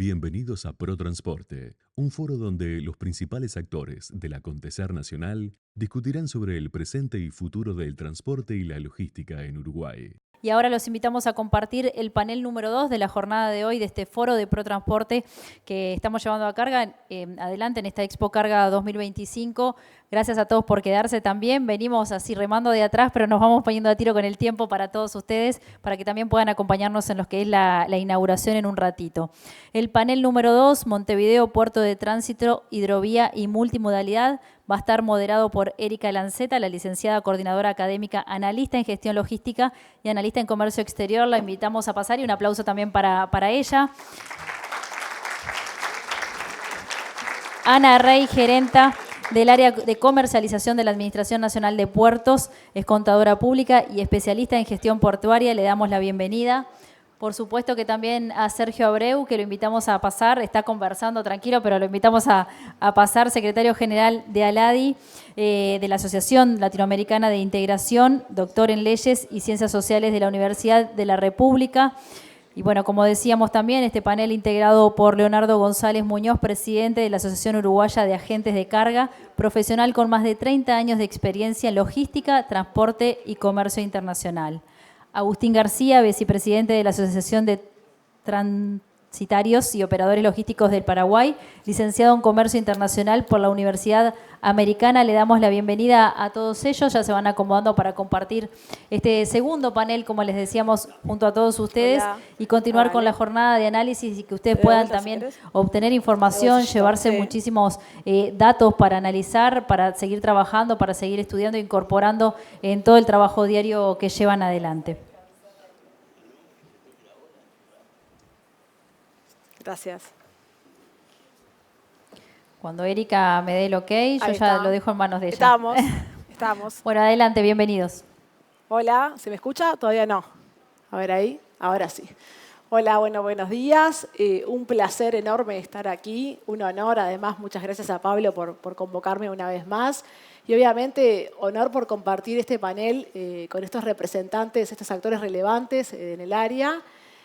Bienvenidos a ProTransporte, un foro donde los principales actores del acontecer nacional discutirán sobre el presente y futuro del transporte y la logística en Uruguay. Y ahora los invitamos a compartir el panel número 2 de la jornada de hoy de este foro de ProTransporte que estamos llevando a carga adelante en esta Expo Carga 2025. Gracias a todos por quedarse también. Venimos así remando de atrás, pero nos vamos poniendo a tiro con el tiempo para todos ustedes, para que también puedan acompañarnos en lo que es la inauguración en un ratito. El panel número 2, Montevideo, Puerto de Tránsito, Hidrovía y Multimodalidad, va a estar moderado por Erika Lanceta, la licenciada coordinadora académica, analista en gestión logística y analista en comercio exterior. La invitamos a pasar y un aplauso también para ella. Ana Rey, gerenta del área de comercialización de la Administración Nacional de Puertos, es contadora pública y especialista en gestión portuaria. Le damos la bienvenida. Por supuesto que también a Sergio Abreu, que lo invitamos a pasar, está conversando tranquilo, pero lo invitamos a pasar, secretario general de ALADI, de la Asociación Latinoamericana de Integración, doctor en Leyes y Ciencias Sociales de la Universidad de la República. Y bueno, como decíamos también, este panel integrado por Leonardo González Muñoz, presidente de la Asociación Uruguaya de Agentes de Carga, profesional con más de 30 años de experiencia en logística, transporte y comercio internacional. Agustín García, vicepresidente de la Asociación de Transitarios y Operadores Logísticos del Paraguay, licenciado en Comercio Internacional por la Universidad Americana. Le damos la bienvenida a todos ellos. Ya se van acomodando para compartir este segundo panel, como les decíamos, junto a todos ustedes. Hola. Y continuar con la jornada de análisis y que ustedes puedan también obtener información, llevarse muchísimos datos para analizar, para seguir trabajando, para seguir estudiando e incorporando en todo el trabajo diario que llevan adelante. Gracias. Cuando Erika me dé el ok, yo ya lo dejo en manos de ella. Estamos. Bueno, adelante, bienvenidos. Hola, ¿se me escucha? Todavía no. A ver ahí, ahora sí. Hola, bueno, buenos días. Un placer enorme estar aquí, un honor. Además, muchas gracias a Pablo por convocarme una vez más. Y obviamente, honor por compartir este panel con estos representantes, estos actores relevantes en el área.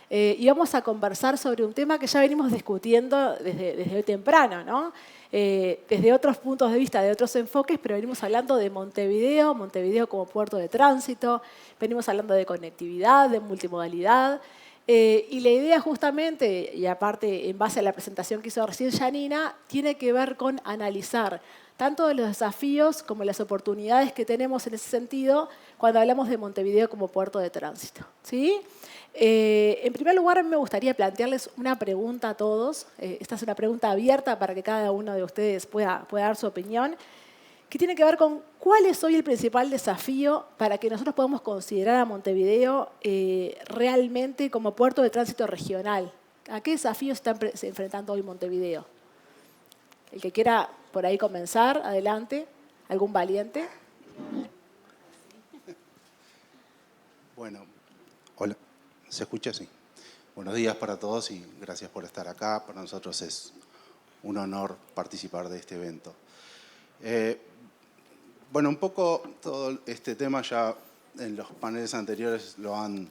Y vamos a conversar sobre un tema que ya venimos discutiendo desde hoy temprano, ¿no? Desde otros puntos de vista, de otros enfoques, pero venimos hablando de Montevideo, Montevideo como puerto de tránsito, venimos hablando de conectividad, de multimodalidad, y la idea justamente, y aparte en base a la presentación que hizo recién Janina, tiene que ver con analizar tanto de los desafíos como las oportunidades que tenemos en ese sentido cuando hablamos de Montevideo como puerto de tránsito, ¿sí? En primer lugar, me gustaría plantearles una pregunta a todos. Esta es una pregunta abierta para que cada uno de ustedes pueda dar su opinión, que tiene que ver con cuál es hoy el principal desafío para que nosotros podamos considerar a Montevideo realmente como puerto de tránsito regional. ¿A qué desafíos está enfrentando hoy Montevideo? El que quiera por ahí comenzar, adelante. ¿Algún valiente? Bueno, hola. ¿Se escucha? Sí. Buenos días para todos y gracias por estar acá. Para nosotros es un honor participar de este evento. Bueno, un poco todo este tema ya en los paneles anteriores lo han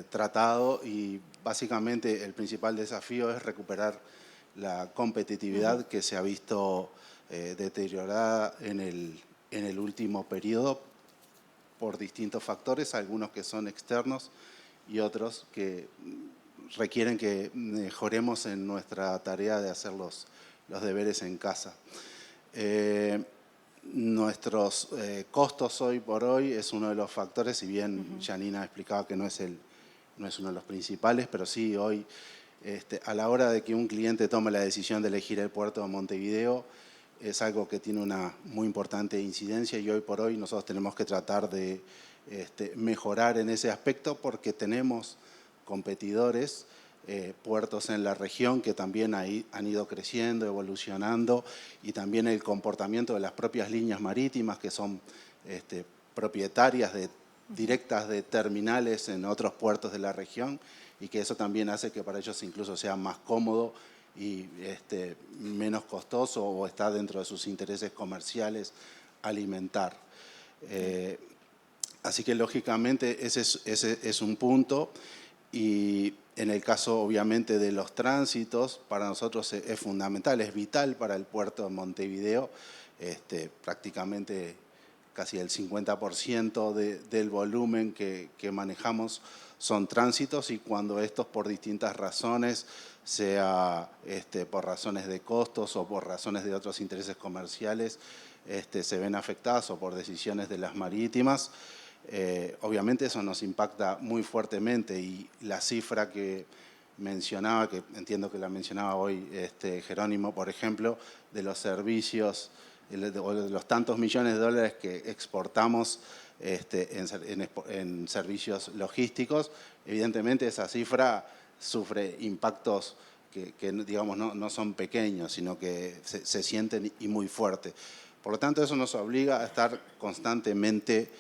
tratado y básicamente el principal desafío es recuperar la competitividad que se ha visto deteriorada en el último periodo por distintos factores, algunos que son externos y otros que requieren que mejoremos en nuestra tarea de hacer los deberes en casa. Nuestros costos hoy por hoy es uno de los factores, si bien Janina explicaba que no es uno de los principales, pero sí hoy a la hora de que un cliente tome la decisión de elegir el puerto de Montevideo es algo que tiene una muy importante incidencia y hoy por hoy nosotros tenemos que tratar de mejorar en ese aspecto porque tenemos competidores, puertos en la región que también han ido creciendo, evolucionando y también el comportamiento de las propias líneas marítimas que son propietarias directas de terminales en otros puertos de la región y que eso también hace que para ellos incluso sea más cómodo y menos costoso o está dentro de sus intereses comerciales alimentar. Así que lógicamente ese es un punto y En el caso, obviamente, de los tránsitos, para nosotros es fundamental, es vital para el puerto de Montevideo. Prácticamente casi el 50% del volumen que manejamos son tránsitos, y cuando estos, por distintas razones, sea por razones de costos o por razones de otros intereses comerciales, se ven afectadas, o por decisiones de las marítimas, obviamente eso nos impacta muy fuertemente. Y la cifra que mencionaba, que entiendo que la mencionaba hoy Jerónimo, por ejemplo, de los servicios, de los tantos millones de dólares que exportamos en servicios logísticos, evidentemente esa cifra sufre impactos que digamos, no son pequeños, sino que se sienten y muy fuertes. Por lo tanto, eso nos obliga a estar constantemente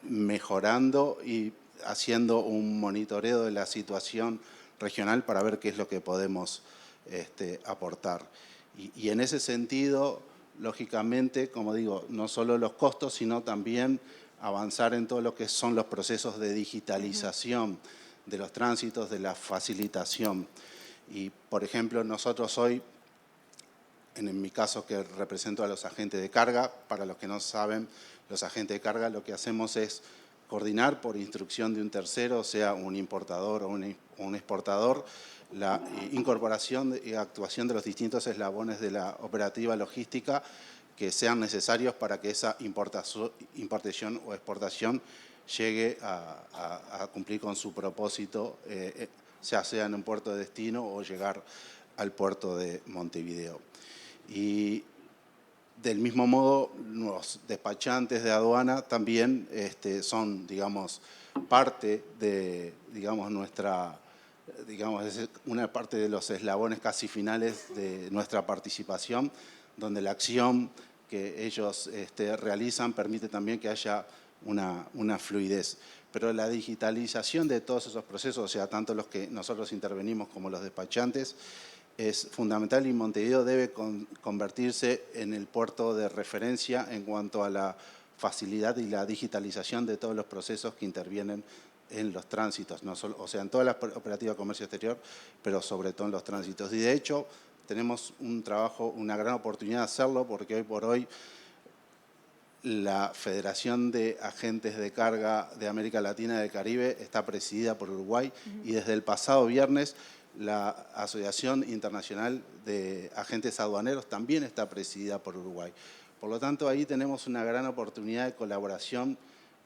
mejorando y haciendo un monitoreo de la situación regional para ver qué es lo que podemos aportar. Y en ese sentido, lógicamente, como digo, no solo los costos, sino también avanzar en todo lo que son los procesos de digitalización de los tránsitos, de la facilitación. Y, por ejemplo, nosotros hoy, en mi caso que represento a los agentes de carga, para los que no saben, los agentes de carga lo que hacemos es coordinar por instrucción de un tercero, sea un importador o un exportador, la incorporación y actuación de los distintos eslabones de la operativa logística que sean necesarios para que esa importación o exportación llegue a cumplir con su propósito, ya sea en un puerto de destino o llegar al puerto de Montevideo. Y del mismo modo, los despachantes de aduana también son, digamos, parte de, digamos, es una parte de los eslabones casi finales de nuestra participación, donde la acción que ellos realizan permite también que haya una fluidez. Pero la digitalización de todos esos procesos, o sea, tanto los que nosotros intervenimos como los despachantes, es fundamental, y Montevideo debe convertirse en el puerto de referencia en cuanto a la facilidad y la digitalización de todos los procesos que intervienen en los tránsitos, no solo, o sea, en toda la operativa de comercio exterior, pero sobre todo en los tránsitos. Y de hecho, tenemos un trabajo, una gran oportunidad de hacerlo, porque hoy por hoy la Federación de Agentes de Carga de América Latina y del Caribe está presidida por Uruguay, y desde el pasado viernes la Asociación Internacional de Agentes Aduaneros también está presidida por Uruguay. Por lo tanto, ahí tenemos una gran oportunidad de colaboración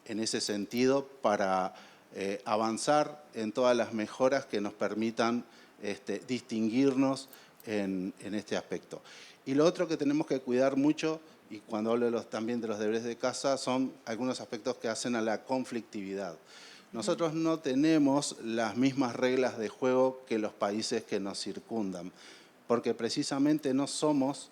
en ese sentido para avanzar en todas las mejoras que nos permitan distinguirnos en este aspecto. Y lo otro que tenemos que cuidar mucho, y cuando hablo también de los deberes de casa, son algunos aspectos que hacen a la conflictividad. Nosotros no tenemos las mismas reglas de juego que los países que nos circundan, porque precisamente no somos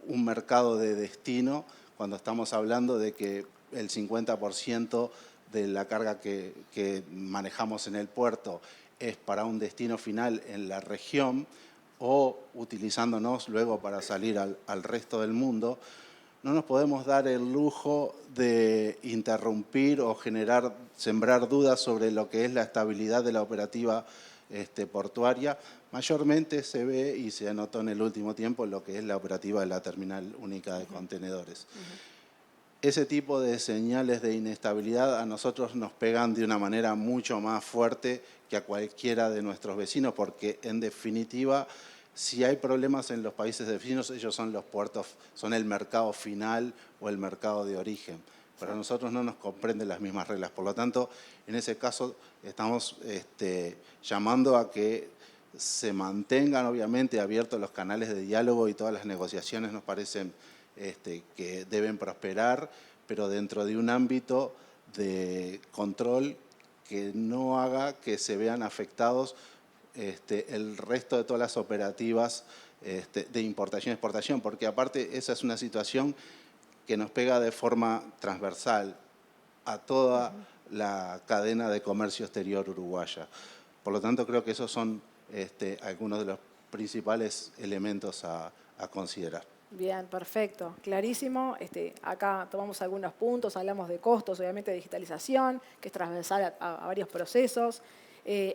un mercado de destino cuando estamos hablando de que el 50% de la carga que manejamos en el puerto es para un destino final en la región, o utilizándonos luego para salir al resto del mundo. No nos podemos dar el lujo de interrumpir o sembrar dudas sobre lo que es la estabilidad de la operativa portuaria. Mayormente se ve y se anotó en el último tiempo lo que es la operativa de la Terminal Única de Contenedores. Ese tipo de señales de inestabilidad a nosotros nos pegan de una manera mucho más fuerte que a cualquiera de nuestros vecinos, porque en definitiva, si hay problemas en los países vecinos, ellos son los puertos, son el mercado final o el mercado de origen. Pero a nosotros no nos comprenden las mismas reglas. Por lo tanto, en ese caso estamos llamando a que se mantengan obviamente abiertos los canales de diálogo, y todas las negociaciones nos parecen que deben prosperar, pero dentro de un ámbito de control que no haga que se vean afectados el resto de todas las operativas de importación y exportación, porque aparte esa es una situación que nos pega de forma transversal a toda la cadena de comercio exterior uruguaya. Por lo tanto, creo que esos son algunos de los principales elementos a considerar. Bien, perfecto, clarísimo. Acá tomamos algunos puntos, hablamos de costos, obviamente de digitalización, que es transversal a varios procesos.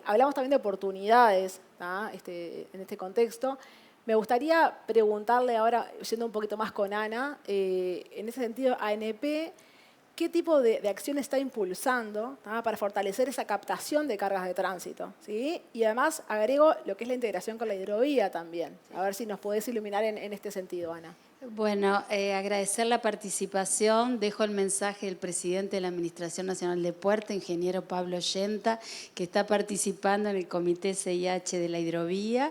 Hablamos también de oportunidades, ¿tá? En este contexto. Me gustaría preguntarle ahora, yendo un poquito más con Ana, en ese sentido, ANP, ¿qué tipo de acción está impulsando, ¿tá? Para fortalecer esa captación de cargas de tránsito? ¿Sí? Y además agrego lo que es la integración con la hidrovía también. A ver si nos podés iluminar en este sentido, Ana. Bueno, agradecer la participación. Dejo el mensaje del presidente de la Administración Nacional de Puerto, ingeniero Pablo Yenta, que está participando en el Comité CIH de la hidrovía.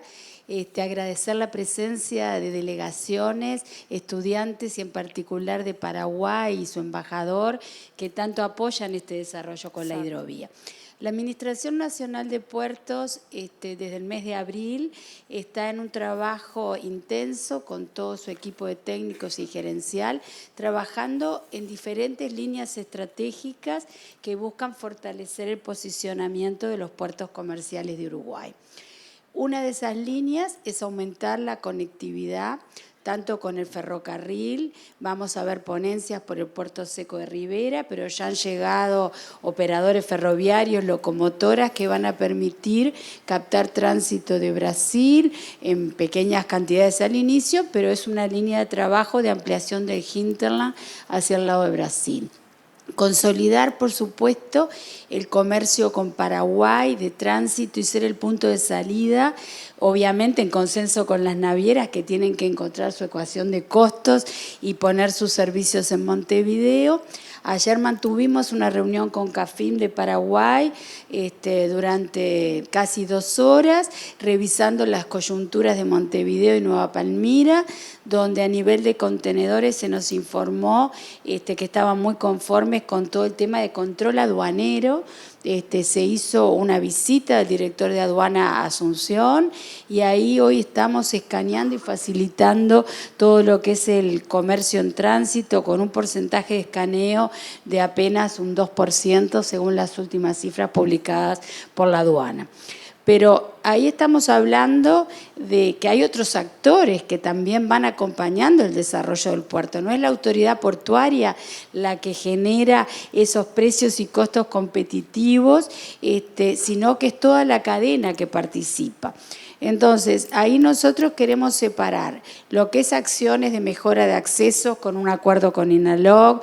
Agradecer la presencia de delegaciones, estudiantes y en particular de Paraguay y su embajador, que tanto apoyan este desarrollo con la hidrovía. La Administración Nacional de Puertos, desde el mes de abril, está en un trabajo intenso con todo su equipo de técnicos y gerencial, trabajando en diferentes líneas estratégicas que buscan fortalecer el posicionamiento de los puertos comerciales de Uruguay. Una de esas líneas es aumentar la conectividad tanto con el ferrocarril, vamos a ver ponencias por el Puerto Seco de Rivera, pero ya han llegado operadores ferroviarios, locomotoras que van a permitir captar tránsito de Brasil en pequeñas cantidades al inicio, pero es una línea de trabajo de ampliación del hinterland hacia el lado de Brasil. Consolidar, por supuesto, el comercio con Paraguay de tránsito y ser el punto de salida, obviamente en consenso con las navieras que tienen que encontrar su ecuación de costos y poner sus servicios en Montevideo. Ayer mantuvimos una reunión con CAFIM de Paraguay durante casi 2 horas, revisando las coyunturas de Montevideo y Nueva Palmira, donde a nivel de contenedores se nos informó que estaban muy conformes con todo el tema de control aduanero. Se hizo una visita del director de aduana a Asunción y ahí hoy estamos escaneando y facilitando todo lo que es el comercio en tránsito con un porcentaje de escaneo de apenas un 2% según las últimas cifras publicadas por la aduana. Pero ahí estamos hablando de que hay otros actores que también van acompañando el desarrollo del puerto. No es la autoridad portuaria la que genera esos precios y costos competitivos, sino que es toda la cadena que participa. Entonces, ahí nosotros queremos separar lo que es acciones de mejora de acceso con un acuerdo con INALOG,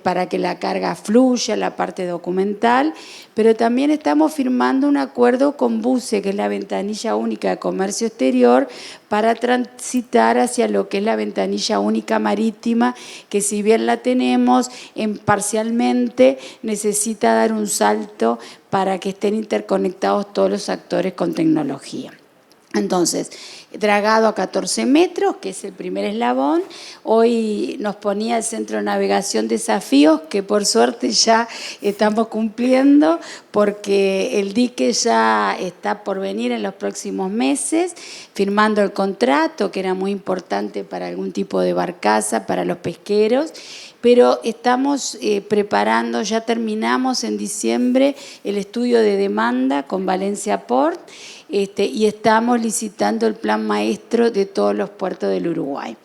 para que la carga fluya, la parte documental, pero también estamos firmando un acuerdo con BUCE, que es la ventanilla única de comercio exterior, para transitar hacia lo que es la ventanilla única marítima, que si bien la tenemos parcialmente, necesita dar un salto para que estén interconectados todos los actores con tecnología. Entonces, dragado a 14 metros, que es el primer eslabón. Hoy nos ponía el Centro de Navegación desafíos, que por suerte ya estamos cumpliendo, porque el dique ya está por venir en los próximos meses, firmando el contrato, que era muy importante para algún tipo de barcaza, para los pesqueros. Pero estamos preparando, ya terminamos en diciembre el estudio de demanda con Valencia Port, y estamos licitando el plan maestro de todos los puertos del Uruguay.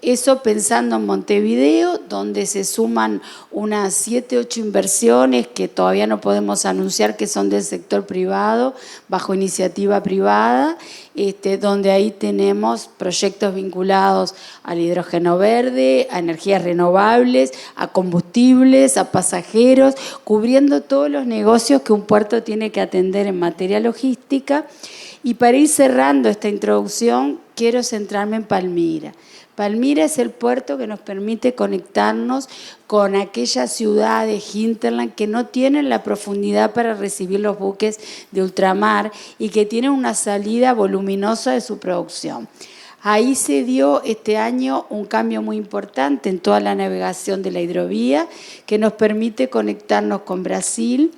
Eso pensando en Montevideo, donde se suman unas 7, 8 inversiones que todavía no podemos anunciar, que son del sector privado, bajo iniciativa privada, donde ahí tenemos proyectos vinculados al hidrógeno verde, a energías renovables, a combustibles, a pasajeros, cubriendo todos los negocios que un puerto tiene que atender en materia logística. Y para ir cerrando esta introducción, quiero centrarme en Palmira. Palmira es el puerto que nos permite conectarnos con aquellas ciudades hinterland que no tienen la profundidad para recibir los buques de ultramar y que tienen una salida voluminosa de su producción. Ahí se dio este año un cambio muy importante en toda la navegación de la hidrovía, que nos permite conectarnos con Brasil,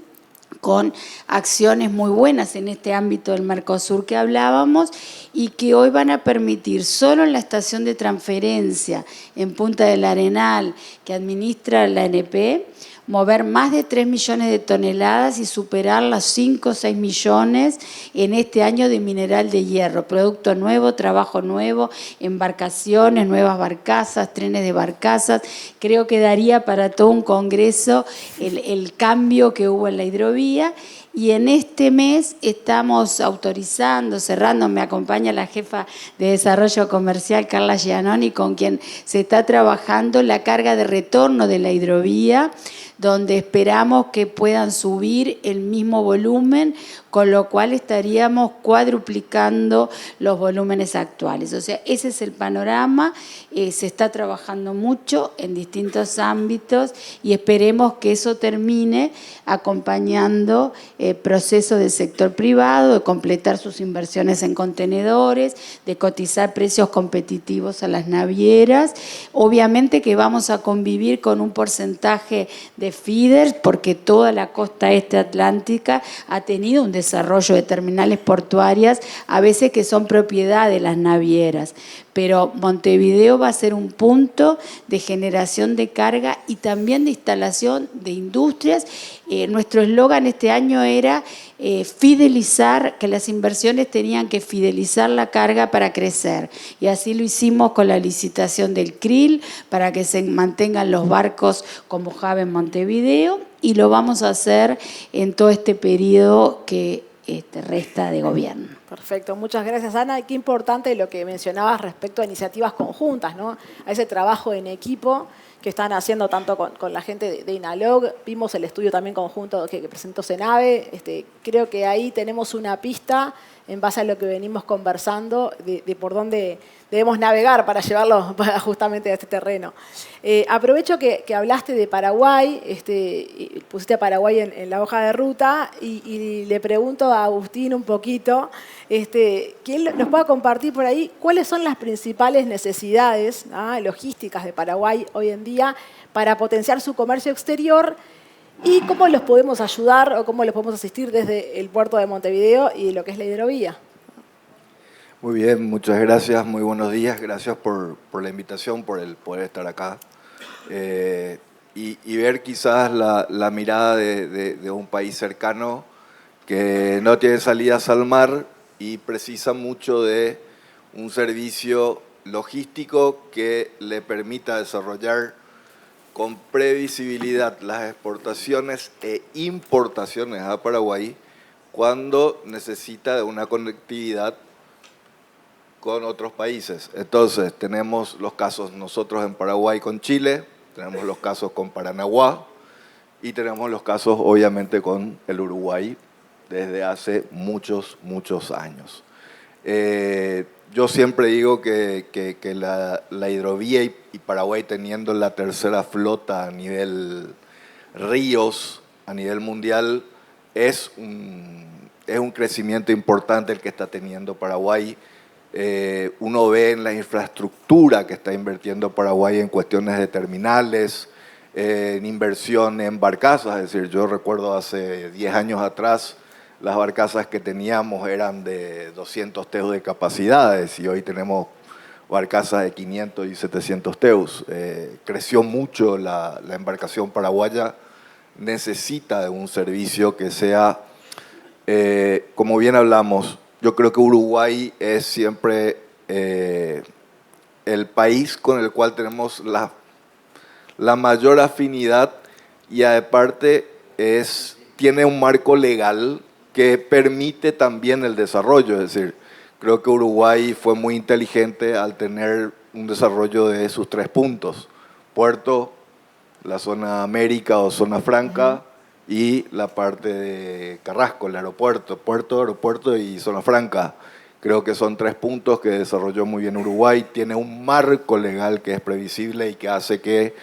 con acciones muy buenas en este ámbito del Mercosur que hablábamos y que hoy van a permitir solo en la estación de transferencia en Punta del Arenal que administra la ANP, mover más de 3 millones de toneladas y superar las 5 o 6 millones en este año de mineral de hierro. Producto nuevo, trabajo nuevo, embarcaciones, nuevas barcazas, trenes de barcazas. Creo que daría para todo un congreso el cambio que hubo en la hidrovía. hidrovía, y en este mes estamos autorizando, cerrando, me acompaña la jefa de Desarrollo Comercial, Carla Giannoni, con quien se está trabajando la carga de retorno de la hidrovía, donde esperamos que puedan subir el mismo volumen, con lo cual estaríamos cuadruplicando los volúmenes actuales. O sea, ese es el panorama, se está trabajando mucho en distintos ámbitos y esperemos que eso termine acompañando procesos del sector privado, de completar sus inversiones en contenedores, de cotizar precios competitivos a las navieras. Obviamente que vamos a convivir con un porcentaje de feeders, porque toda la costa este atlántica ha tenido un desarrollo de terminales portuarias, a veces que son propiedad de las navieras. Pero Montevideo va a ser un punto de generación de carga y también de instalación de industrias. Nuestro eslogan este año era fidelizar, que las inversiones tenían que fidelizar la carga para crecer. Y así lo hicimos con la licitación del krill, para que se mantengan los barcos como hub en Montevideo, y lo vamos a hacer en todo este periodo que resta de gobierno. Perfecto, muchas gracias, Ana. Qué importante lo que mencionabas respecto a iniciativas conjuntas, ¿no? A ese trabajo en equipo que están haciendo tanto con la gente de INALOG. Vimos el estudio también conjunto que presentó Senave. Creo que ahí tenemos una pista en base a lo que venimos conversando de por dónde debemos navegar para llevarlo justamente a este terreno. Aprovecho que hablaste de Paraguay, pusiste a Paraguay en la hoja de ruta y le pregunto a Agustín un poquito, que él nos pueda compartir por ahí cuáles son las principales necesidades logísticas de Paraguay hoy en día para potenciar su comercio exterior y cómo los podemos ayudar o cómo los podemos asistir desde el puerto de Montevideo y lo que es la hidrovía. Muy bien, muchas gracias, muy buenos días, gracias por la invitación, por el poder estar acá y ver quizás la mirada de un país cercano que no tiene salidas al mar y precisa mucho de un servicio logístico que le permita desarrollar con previsibilidad las exportaciones e importaciones a Paraguay cuando necesita de una conectividad con otros países. Entonces, tenemos los casos nosotros en Paraguay con Chile, tenemos los casos con Paranaguá y tenemos los casos, obviamente, con el Uruguay desde hace muchos, muchos años. Yo siempre digo que la hidrovía y Paraguay teniendo la tercera flota a nivel ríos, a nivel mundial, es un crecimiento importante el que está teniendo Paraguay. Uno ve en la infraestructura que está invirtiendo Paraguay en cuestiones de terminales, en inversión en barcazas. Es decir, yo recuerdo hace 10 años atrás, las barcazas que teníamos eran de 200 teus de capacidades y hoy tenemos barcazas de 500 y 700 teus. Creció mucho la embarcación paraguaya, necesita de un servicio que sea, como bien hablamos, yo creo que Uruguay es siempre el país con el cual tenemos la mayor afinidad y aparte tiene un marco legal que permite también el desarrollo. Es decir, creo que Uruguay fue muy inteligente al tener un desarrollo de sus 3 puntos. Puerto, la zona América o zona franca y la parte de Carrasco, el aeropuerto. Puerto, aeropuerto y zona franca. Creo que son 3 puntos que desarrolló muy bien Uruguay. Tiene un marco legal que es previsible y que hace que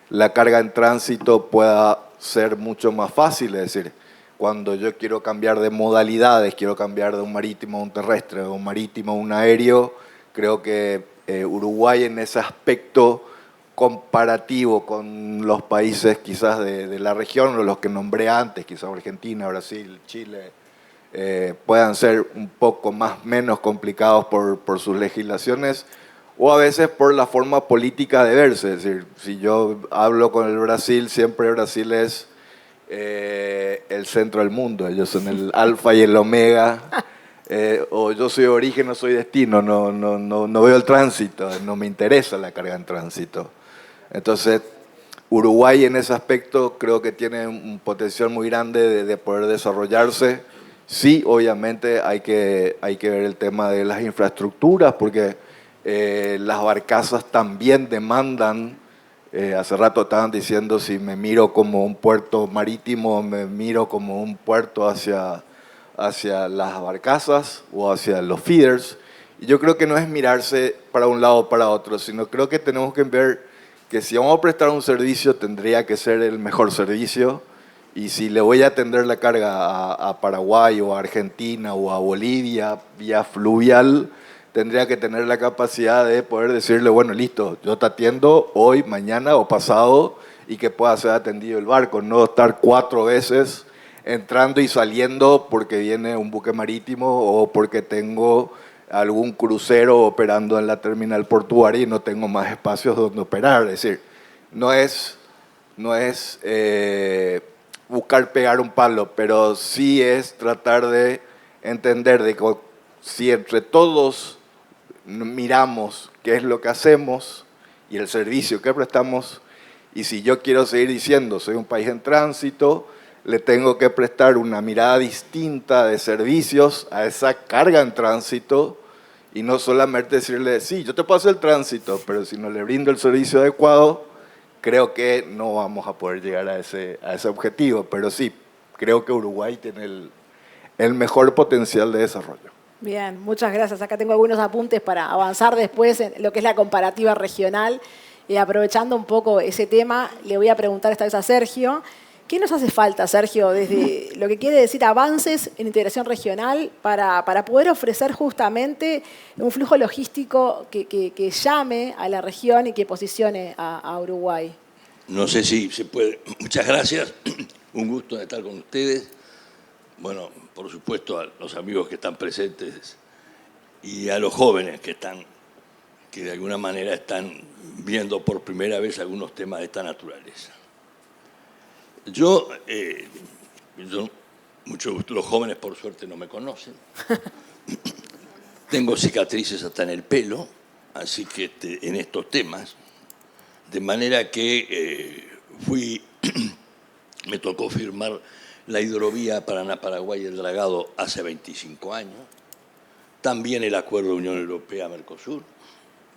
la carga en tránsito pueda ser mucho más fácil. Es decir, cuando yo quiero cambiar de modalidades, quiero cambiar de un marítimo a un terrestre, de un marítimo a un aéreo, creo que Uruguay en ese aspecto comparativo con los países quizás de la región, o los que nombré antes, quizás Argentina, Brasil, Chile, puedan ser un poco menos complicados por sus legislaciones o a veces por la forma política de verse. Es decir, si yo hablo con el Brasil, siempre Brasil es el centro del mundo, ellos son el alfa y el omega, o yo soy origen, no soy destino, no veo el tránsito, no me interesa la carga en tránsito. Entonces, Uruguay en ese aspecto creo que tiene un potencial muy grande de poder desarrollarse. Sí, obviamente hay que ver el tema de las infraestructuras, porque las barcazas también demandan, hace rato estaban diciendo si me miro como un puerto marítimo, me miro como un puerto hacia las barcazas o hacia los feeders. Y yo creo que no es mirarse para un lado o para otro, sino creo que tenemos que ver que si vamos a prestar un servicio tendría que ser el mejor servicio, y si le voy a tender la carga a Paraguay o a Argentina o a Bolivia vía fluvial, tendría que tener la capacidad de poder decirle, bueno, listo, yo te atiendo hoy, mañana o pasado, y que pueda ser atendido el barco, no estar 4 veces entrando y saliendo porque viene un buque marítimo o porque tengo algún crucero operando en la terminal portuaria y no tengo más espacios donde operar. Es decir, no es buscar pegar un palo, pero sí es tratar de entender de que si entre todos miramos qué es lo que hacemos y el servicio que prestamos, y si yo quiero seguir diciendo soy un país en tránsito, le tengo que prestar una mirada distinta de servicios a esa carga en tránsito, y no solamente decirle, sí, yo te puedo hacer el tránsito, pero si no le brindo el servicio adecuado, creo que no vamos a poder llegar a ese objetivo. Pero sí, creo que Uruguay tiene el mejor potencial de desarrollo. Bien, muchas gracias. Acá tengo algunos apuntes para avanzar después en lo que es la comparativa regional. Aprovechando un poco ese tema, le voy a preguntar esta vez a Sergio. ¿Qué nos hace falta, Sergio, desde lo que quiere decir avances en integración regional para poder ofrecer justamente un flujo logístico que llame a la región y que posicione a Uruguay? No sé si se puede. Muchas gracias. Un gusto de estar con ustedes. Bueno, por supuesto a los amigos que están presentes y a los jóvenes que de alguna manera están viendo por primera vez algunos temas de esta naturaleza. Los jóvenes por suerte no me conocen. Tengo cicatrices hasta en el pelo, así que en estos temas, de manera que me tocó firmar la hidrovía Paraná-Paraguay y el Dragado hace 25 años, también el acuerdo de Unión Europea-Mercosur.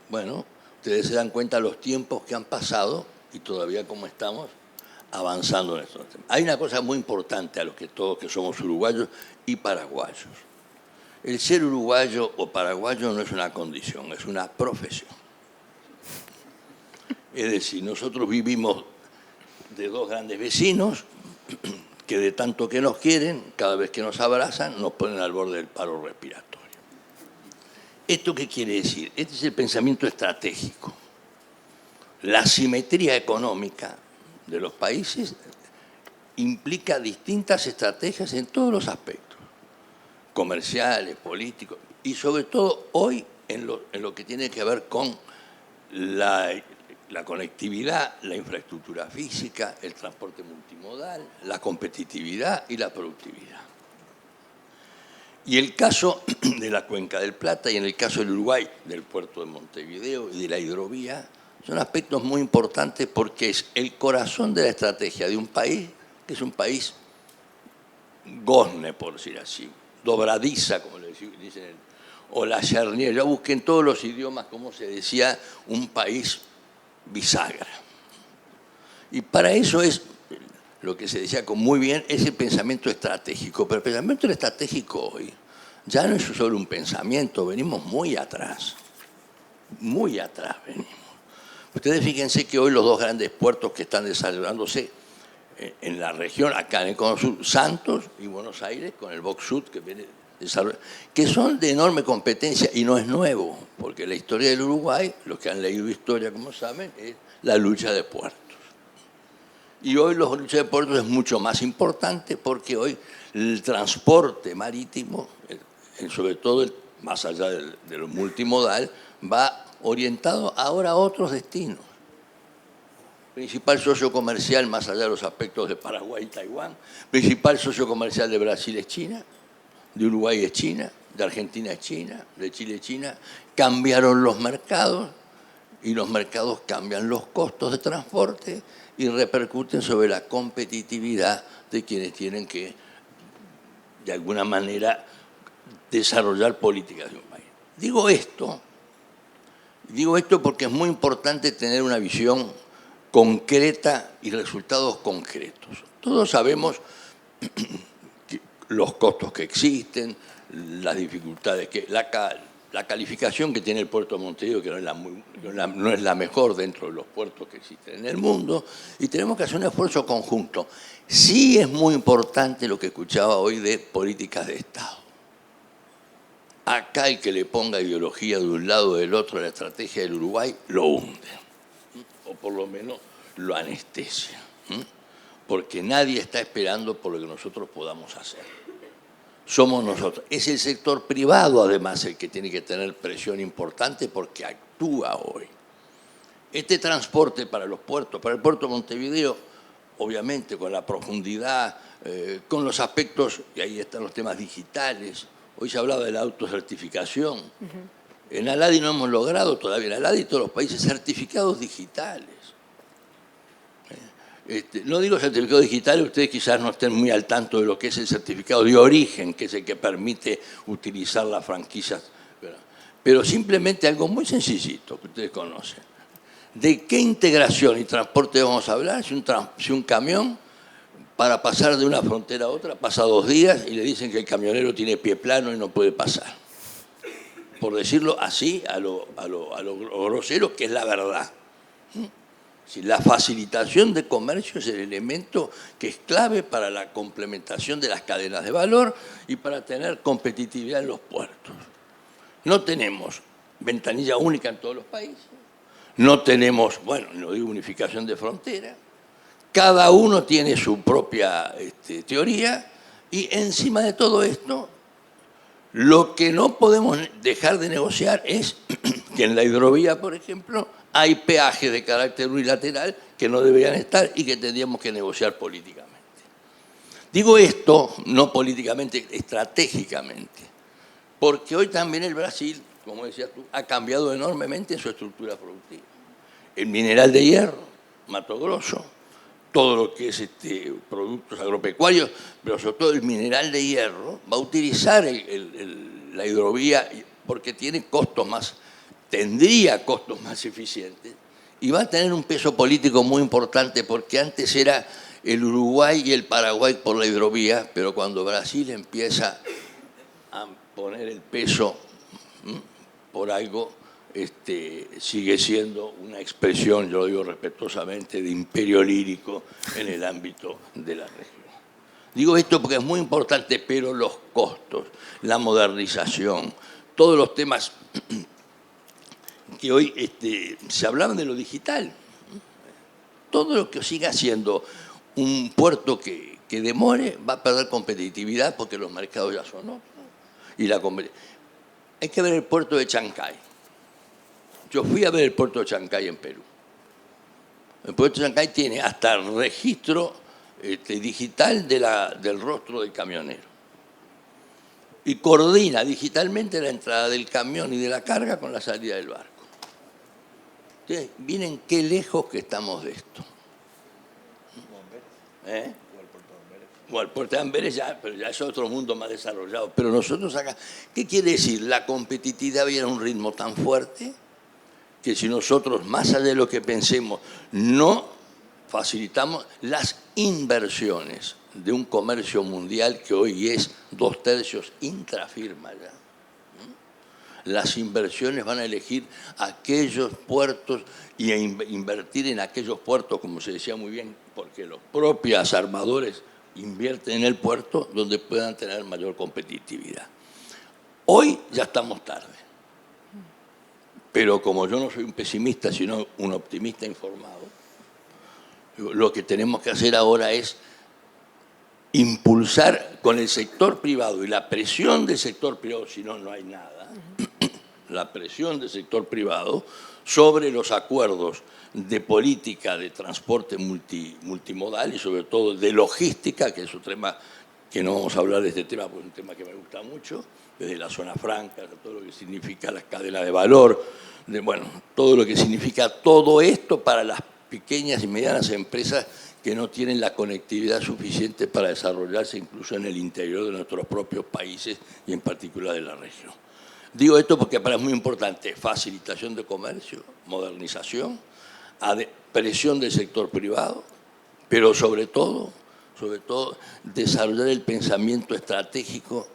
Bueno, ustedes se dan cuenta de los tiempos que han pasado y todavía cómo estamos avanzando en estos temas. Hay una cosa muy importante a los que todos que somos uruguayos y paraguayos. El ser uruguayo o paraguayo no es una condición, es una profesión. Es decir, nosotros vivimos de dos grandes vecinos que de tanto que nos quieren, cada vez que nos abrazan, nos ponen al borde del paro respiratorio. ¿Esto qué quiere decir? Este es el pensamiento estratégico. La asimetría económica de los países implica distintas estrategias en todos los aspectos, comerciales, políticos, y sobre todo hoy en lo que tiene que ver con la conectividad, la infraestructura física, el transporte multimodal, la competitividad y la productividad. Y el caso de la Cuenca del Plata y en el caso del Uruguay, del puerto de Montevideo y de la hidrovía, son aspectos muy importantes porque es el corazón de la estrategia de un país, que es un país gozne, por decir así, dobradiza, como le dicen, o la charnier. Yo busqué en todos los idiomas, como se decía, un país bisagra. Y para eso es lo que se decía con muy bien, ese pensamiento estratégico. Pero el pensamiento estratégico hoy ya no es solo un pensamiento, venimos muy atrás venimos. Ustedes fíjense que hoy los dos grandes puertos que están desarrollándose en la región, acá en el Cono Sur, Santos y Buenos Aires, con el Box Sud que viene que son de enorme competencia, y no es nuevo, porque la historia del Uruguay, los que han leído historia, como saben, es la lucha de puertos. Y hoy la lucha de puertos es mucho más importante porque hoy el transporte marítimo, sobre todo más allá de lo multimodal, va orientado ahora a otros destinos. Principal socio comercial, más allá de los aspectos de Paraguay y Taiwán, principal socio comercial de Brasil es China, de Uruguay es China, de Argentina es China, de Chile es China. Cambiaron los mercados y los mercados cambian los costos de transporte y repercuten sobre la competitividad de quienes tienen que, de alguna manera, desarrollar políticas de un país. Digo esto porque es muy importante tener una visión concreta y resultados concretos. Todos sabemos los costos que existen, las dificultades que... La calificación que tiene el puerto de Montevideo, que no es la mejor dentro de los puertos que existen en el mundo, y tenemos que hacer un esfuerzo conjunto. Sí es muy importante lo que escuchaba hoy de políticas de Estado. Acá el que le ponga ideología de un lado o del otro a la estrategia del Uruguay lo hunde, o por lo menos lo anestesia, porque nadie está esperando por lo que nosotros podamos hacer. Somos nosotros. Es el sector privado, además, el que tiene que tener presión importante porque actúa hoy. Este transporte para los puertos, para el puerto de Montevideo, obviamente con la profundidad, con los aspectos, y ahí están los temas digitales. Hoy se hablaba de la autocertificación. En ALADI no hemos logrado todavía, en ALADI y todos los países, certificados digitales. No digo certificados digitales, ustedes quizás no estén muy al tanto de lo que es el certificado de origen, que es el que permite utilizar las franquicias, pero simplemente algo muy sencillito que ustedes conocen. ¿De qué integración y transporte vamos a hablar? Si un camión, para pasar de una frontera a otra, pasa 2 días y le dicen que el camionero tiene pie plano y no puede pasar. Por decirlo así, a lo grosero, que es la verdad. La facilitación de comercio es el elemento que es clave para la complementación de las cadenas de valor y para tener competitividad en los puertos. No tenemos ventanilla única en todos los países, no tenemos, bueno, no digo unificación de frontera, cada uno tiene su propia teoría y encima de todo esto, lo que no podemos dejar de negociar es que en la hidrovía, por ejemplo, hay peajes de carácter unilateral que no deberían estar y que tendríamos que negociar políticamente. Digo esto, no políticamente, estratégicamente, porque hoy también el Brasil, como decías tú, ha cambiado enormemente su estructura productiva. El mineral de hierro, Mato Grosso, todo lo que es productos agropecuarios, pero sobre todo el mineral de hierro, va a utilizar la hidrovía porque tiene costos más, tendría costos más eficientes y va a tener un peso político muy importante porque antes era el Uruguay y el Paraguay por la hidrovía, pero cuando Brasil empieza a poner el peso por algo, sigue siendo una expresión, yo lo digo respetuosamente, de imperio lírico en el ámbito de la región. Digo esto porque es muy importante, pero los costos, la modernización, todos los temas que hoy se hablaban de lo digital, todo lo que siga siendo un puerto que demore va a perder competitividad porque los mercados ya son otros. Y hay que ver el puerto de Chancay. Yo fui a ver el puerto de Chancay en Perú. El puerto de Chancay tiene hasta el registro digital del rostro del camionero. Y coordina digitalmente la entrada del camión y de la carga con la salida del barco. Entonces, miren qué lejos que estamos de esto. Bueno, el puerto de Amberes ya, pero ya es otro mundo más desarrollado. Pero nosotros acá, ¿qué quiere decir? La competitividad viene a un ritmo tan fuerte que si nosotros, más allá de lo que pensemos, no facilitamos las inversiones de un comercio mundial que hoy es 2/3 intrafirma ya. Las inversiones van a elegir aquellos puertos y a invertir en aquellos puertos, como se decía muy bien, porque los propios armadores invierten en el puerto donde puedan tener mayor competitividad. Hoy ya estamos tarde, pero como yo no soy un pesimista, sino un optimista informado, lo que tenemos que hacer ahora es impulsar con el sector privado y la presión del sector privado, si no, no hay nada, la presión del sector privado sobre los acuerdos de política de transporte multimodal y sobre todo de logística, que es un tema que no vamos a hablar de este tema, porque es un tema que me gusta mucho, desde la zona franca, todo lo que significa las cadenas de valor, bueno, todo lo que significa todo esto para las pequeñas y medianas empresas que no tienen la conectividad suficiente para desarrollarse incluso en el interior de nuestros propios países y en particular de la región. Digo esto porque para mí es muy importante: facilitación de comercio, modernización, presión del sector privado, pero sobre todo, desarrollar el pensamiento estratégico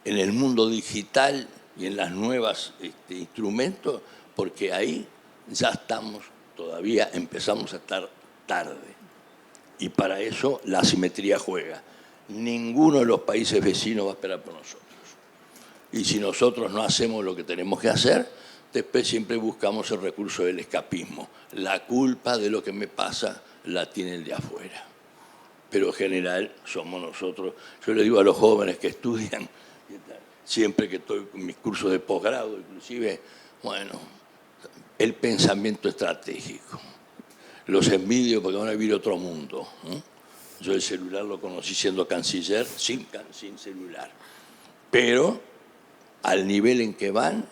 en el mundo digital y en las nuevas instrumentos, porque ahí ya todavía empezamos a estar tarde. Y para eso la asimetría juega. Ninguno de los países vecinos va a esperar por nosotros. Y si nosotros no hacemos lo que tenemos que hacer, después siempre buscamos el recurso del escapismo. La culpa de lo que me pasa la tiene el de afuera. Pero en general somos nosotros. Yo le digo a los jóvenes que estudian, siempre que estoy con mis cursos de posgrado, inclusive, bueno, el pensamiento estratégico. Los envidio porque van a vivir otro mundo. Yo el celular lo conocí siendo canciller, sin celular. Pero al nivel en que van,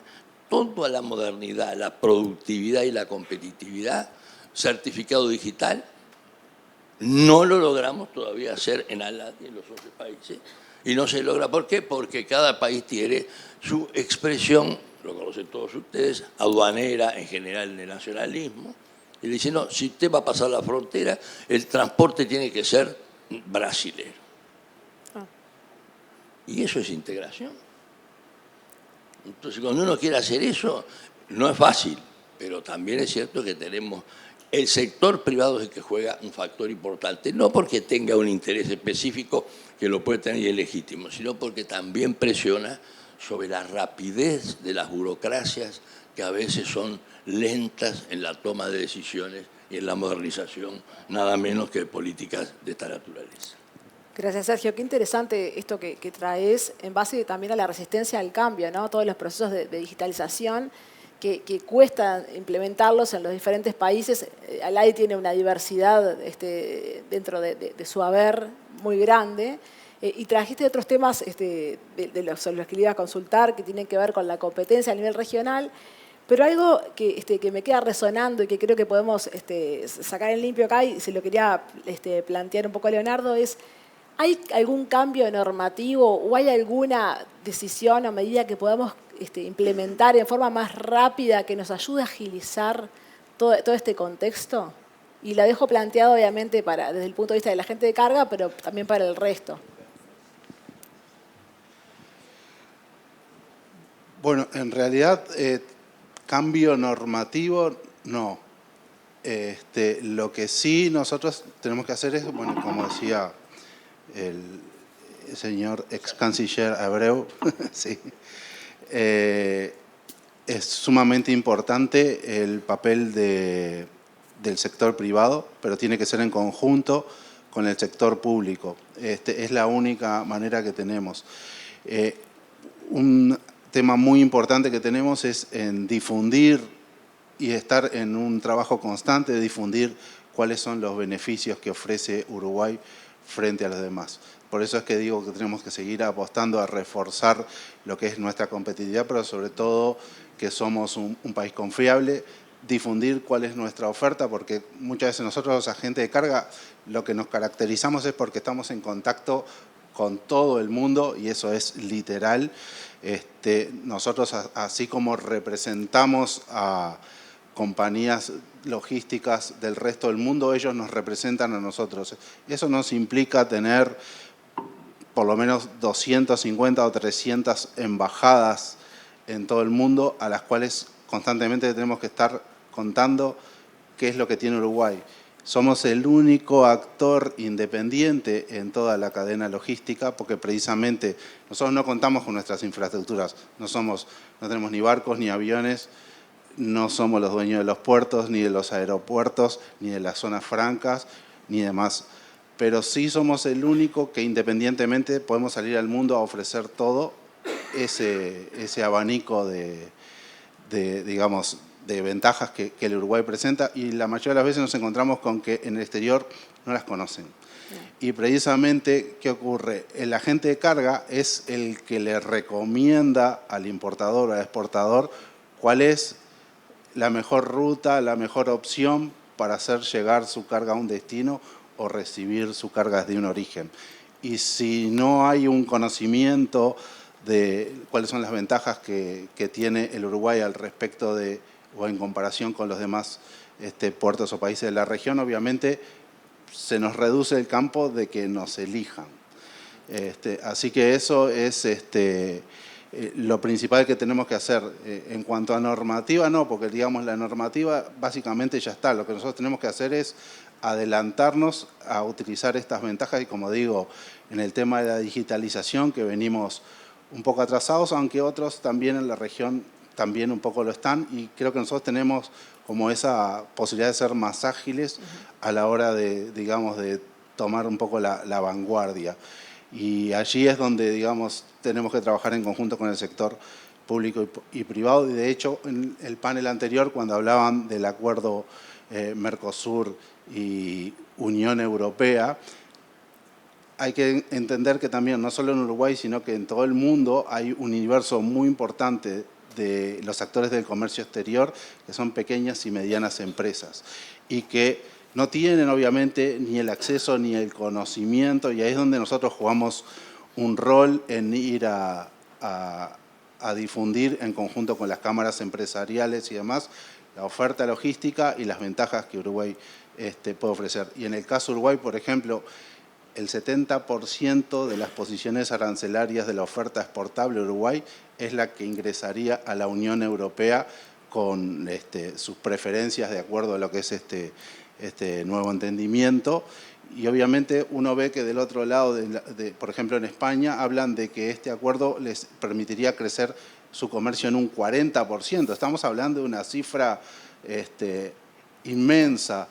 toda la modernidad, la productividad y la competitividad, certificado digital, no lo logramos todavía hacer en ALAD y en los 11 países. Y no se logra. ¿Por qué? Porque cada país tiene su expresión, lo conocen todos ustedes, aduanera, en general de nacionalismo. Y le dicen, no, si usted va a pasar la frontera, el transporte tiene que ser brasilero. Y eso es integración. Entonces, cuando uno quiere hacer eso, no es fácil, pero también es cierto que tenemos... El sector privado es el que juega un factor importante, no porque tenga un interés específico que lo puede tener y es legítimo, sino porque también presiona sobre la rapidez de las burocracias que a veces son lentas en la toma de decisiones y en la modernización, nada menos que de políticas de esta naturaleza. Gracias, Sergio. Qué interesante esto que traes en base también a la resistencia al cambio, ¿no? Todos los procesos de digitalización que cuesta implementarlos en los diferentes países. ALADI tiene una diversidad dentro de su haber muy grande. Y trajiste otros temas sobre los que le iba a consultar, que tienen que ver con la competencia a nivel regional. Pero algo que me queda resonando y que creo que podemos sacar en limpio acá, y se lo quería plantear un poco a Leonardo, es: ¿hay algún cambio normativo o hay alguna decisión o medida que podamos implementar en forma más rápida que nos ayude a agilizar todo este contexto? Y la dejo planteado, obviamente, desde el punto de vista de la gente de carga, pero también para el resto. Bueno, en realidad, cambio normativo, no. Lo que sí nosotros tenemos que hacer es, bueno, como decía el señor ex canciller Abreu, sí, es sumamente importante el papel del sector privado, pero tiene que ser en conjunto con el sector público. Es la única manera que tenemos. Un tema muy importante que tenemos es en difundir y estar en un trabajo constante de difundir cuáles son los beneficios que ofrece Uruguay frente a los demás. Por eso es que digo que tenemos que seguir apostando a reforzar lo que es nuestra competitividad, pero sobre todo que somos un país confiable, difundir cuál es nuestra oferta, porque muchas veces nosotros los agentes de carga lo que nos caracterizamos es porque estamos en contacto con todo el mundo, y eso es literal. Nosotros, así como representamos a compañías logísticas del resto del mundo, ellos nos representan a nosotros. Eso nos implica tener por lo menos 250 o 300 embajadas en todo el mundo, a las cuales constantemente tenemos que estar contando qué es lo que tiene Uruguay. Somos el único actor independiente en toda la cadena logística, porque precisamente nosotros no contamos con nuestras infraestructuras, no tenemos ni barcos ni aviones, no somos los dueños de los puertos, ni de los aeropuertos, ni de las zonas francas, ni demás. Pero sí somos el único que independientemente podemos salir al mundo a ofrecer todo ese abanico de ventajas que el Uruguay presenta, y la mayoría de las veces nos encontramos con que en el exterior no las conocen. Y precisamente, ¿qué ocurre? El agente de carga es el que le recomienda al importador o al exportador cuál es la mejor ruta, la mejor opción para hacer llegar su carga a un destino o recibir su carga de un origen. Y si no hay un conocimiento de cuáles son las ventajas que tiene el Uruguay al respecto de, o en comparación con los demás puertos o países de la región, obviamente se nos reduce el campo de que nos elijan. Así que eso es lo principal que tenemos que hacer. En cuanto a normativa, no, porque digamos la normativa básicamente ya está. Lo que nosotros tenemos que hacer es adelantarnos a utilizar estas ventajas y, como digo, en el tema de la digitalización, que venimos un poco atrasados, aunque otros también en la región también un poco lo están, y creo que nosotros tenemos como esa posibilidad de ser más ágiles a la hora de, digamos, de tomar un poco la vanguardia. Y allí es donde, digamos, tenemos que trabajar en conjunto con el sector público y privado. Y de hecho, en el panel anterior, cuando hablaban del acuerdo Mercosur y Unión Europea, hay que entender que también, no solo en Uruguay, sino que en todo el mundo hay un universo muy importante de los actores del comercio exterior, que son pequeñas y medianas empresas, y que no tienen obviamente ni el acceso ni el conocimiento, y ahí es donde nosotros jugamos un rol en ir a difundir en conjunto con las cámaras empresariales y demás la oferta logística y las ventajas que Uruguay puede ofrecer. Y en el caso de Uruguay, por ejemplo, el 70% de las posiciones arancelarias de la oferta exportable de Uruguay es la que ingresaría a la Unión Europea con sus preferencias de acuerdo a lo que es este nuevo entendimiento. Y obviamente uno ve que del otro lado, por ejemplo en España, hablan de que este acuerdo les permitiría crecer su comercio en un 40%. Estamos hablando de una cifra inmensa.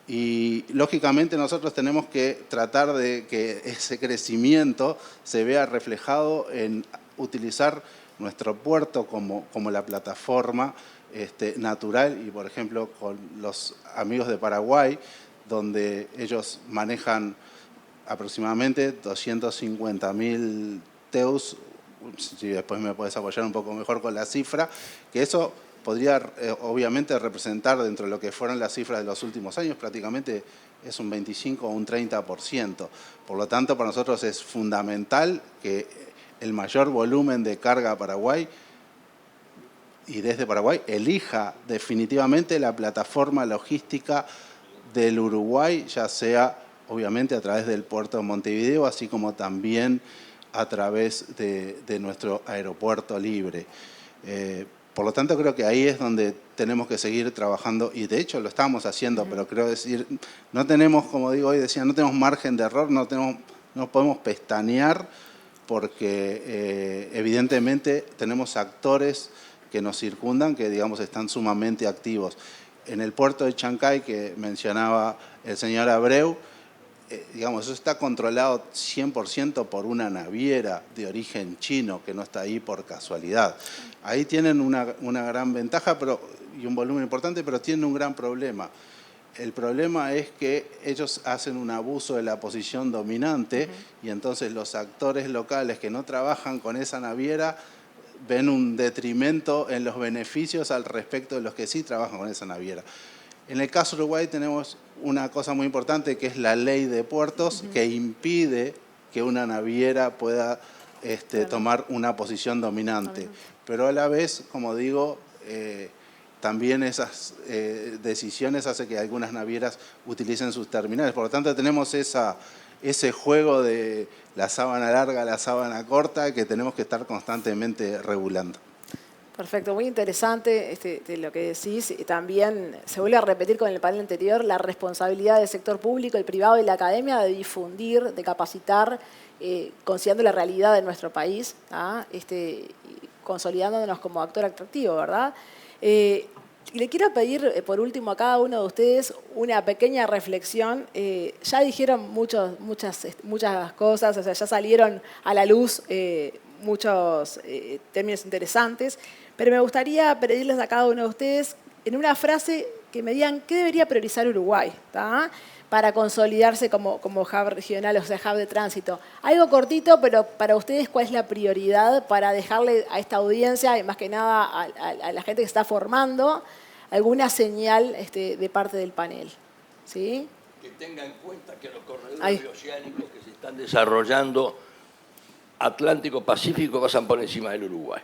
Y lógicamente nosotros tenemos que tratar de que ese crecimiento se vea reflejado en utilizar nuestro puerto como la plataforma natural, y por ejemplo con los amigos de Paraguay, donde ellos manejan aproximadamente 250.000 TEUs, si después me puedes apoyar un poco mejor con la cifra, que eso podría obviamente representar dentro de lo que fueron las cifras de los últimos años, prácticamente es un 25 o un 30%. Por lo tanto, para nosotros es fundamental que el mayor volumen de carga a Paraguay y desde Paraguay elija definitivamente la plataforma logística del Uruguay, ya sea obviamente a través del puerto de Montevideo, así como también a través de nuestro aeropuerto libre. Por lo tanto, creo que ahí es donde tenemos que seguir trabajando, y de hecho lo estamos haciendo, pero creo decir, no tenemos, como digo hoy, decía, no tenemos margen de error, no podemos pestañear, porque evidentemente tenemos actores que nos circundan, que digamos están sumamente activos. En el puerto de Chancay, que mencionaba el señor Abreu, digamos, eso está controlado 100% por una naviera de origen chino que no está ahí por casualidad. Ahí tienen una gran ventaja y un volumen importante, pero tienen un gran problema. El problema es que ellos hacen un abuso de la posición dominante, y entonces los actores locales que no trabajan con esa naviera ven un detrimento en los beneficios al respecto de los que sí trabajan con esa naviera. En el caso de Uruguay tenemos una cosa muy importante, que es la ley de puertos, que impide que una naviera pueda tomar una posición dominante. Pero a la vez, como digo, también esas decisiones hacen que algunas navieras utilicen sus terminales. Por lo tanto, tenemos ese juego de la sábana larga, la sábana corta, que tenemos que estar constantemente regulando. Perfecto, muy interesante lo que decís. También se vuelve a repetir con el panel anterior la responsabilidad del sector público, el privado y la academia de difundir, de capacitar, considerando la realidad de nuestro país, consolidándonos como actor atractivo, ¿verdad? Le quiero pedir, por último, a cada uno de ustedes una pequeña reflexión. Ya dijeron muchas cosas, o sea, ya salieron a la luz muchos términos interesantes, pero me gustaría pedirles a cada uno de ustedes, en una frase, que me digan qué debería priorizar Uruguay, ¿tá? Para consolidarse como hub regional, o sea, hub de tránsito. Algo cortito, pero para ustedes, ¿cuál es la prioridad para dejarle a esta audiencia, y más que nada a la gente que se está formando, alguna señal de parte del panel. ¿Sí? Que tenga en cuenta que los corredores bioceánicos que se están desarrollando Atlántico-Pacífico pasan por encima del Uruguay.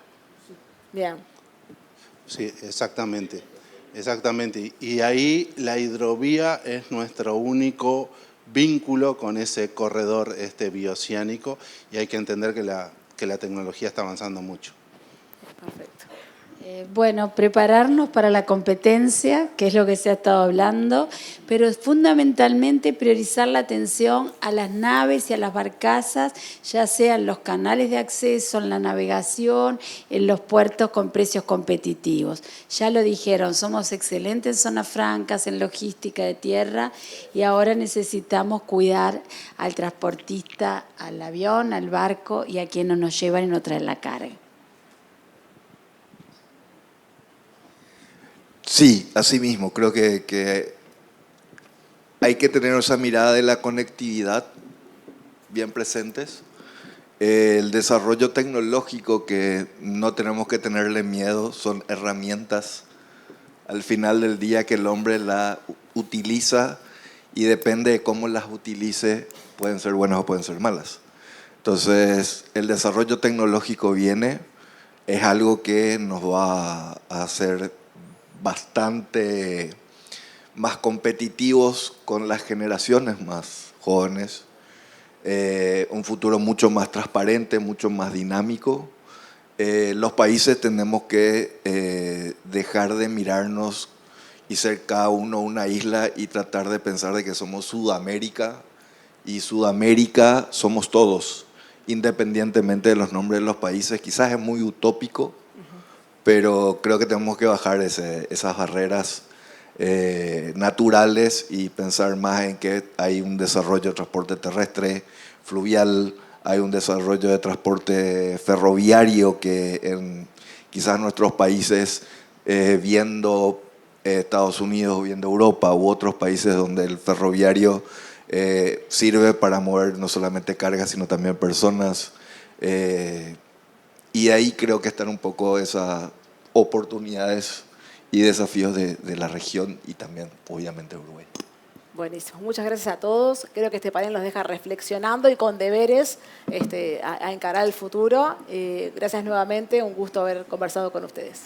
Bien. Sí, exactamente. Exactamente. Y ahí la hidrovía es nuestro único vínculo con ese corredor bioceánico, y hay que entender que la tecnología está avanzando mucho. Perfecto. Bueno, prepararnos para la competencia, que es lo que se ha estado hablando, pero fundamentalmente priorizar la atención a las naves y a las barcazas, ya sea en los canales de acceso, en la navegación, en los puertos con precios competitivos. Ya lo dijeron, somos excelentes en zonas francas, en logística de tierra, y ahora necesitamos cuidar al transportista, al avión, al barco y a quienes nos llevan y nos traen la carga. Sí, así mismo. Creo que hay que tener esa mirada de la conectividad bien presentes. El desarrollo tecnológico, que no tenemos que tenerle miedo, son herramientas al final del día que el hombre la utiliza, y depende de cómo las utilice, pueden ser buenas o pueden ser malas. Entonces, el desarrollo tecnológico viene, es algo que nos va a hacer bastante más competitivos con las generaciones más jóvenes, un futuro mucho más transparente, mucho más dinámico. Los países tenemos que dejar de mirarnos y ser cada uno una isla y tratar de pensar de que somos Sudamérica, y Sudamérica somos todos, independientemente de los nombres de los países. Quizás es muy utópico, pero creo que tenemos que bajar esas barreras naturales y pensar más en que hay un desarrollo de transporte terrestre, fluvial, hay un desarrollo de transporte ferroviario que en quizás nuestros países, viendo Estados Unidos, viendo Europa u otros países donde el ferroviario sirve para mover no solamente cargas sino también personas. Y ahí creo que están un poco esas oportunidades y desafíos de la región y también, obviamente, Uruguay. Buenísimo. Muchas gracias a todos. Creo que este panel nos deja reflexionando y con deberes a encarar el futuro. Gracias nuevamente. Un gusto haber conversado con ustedes.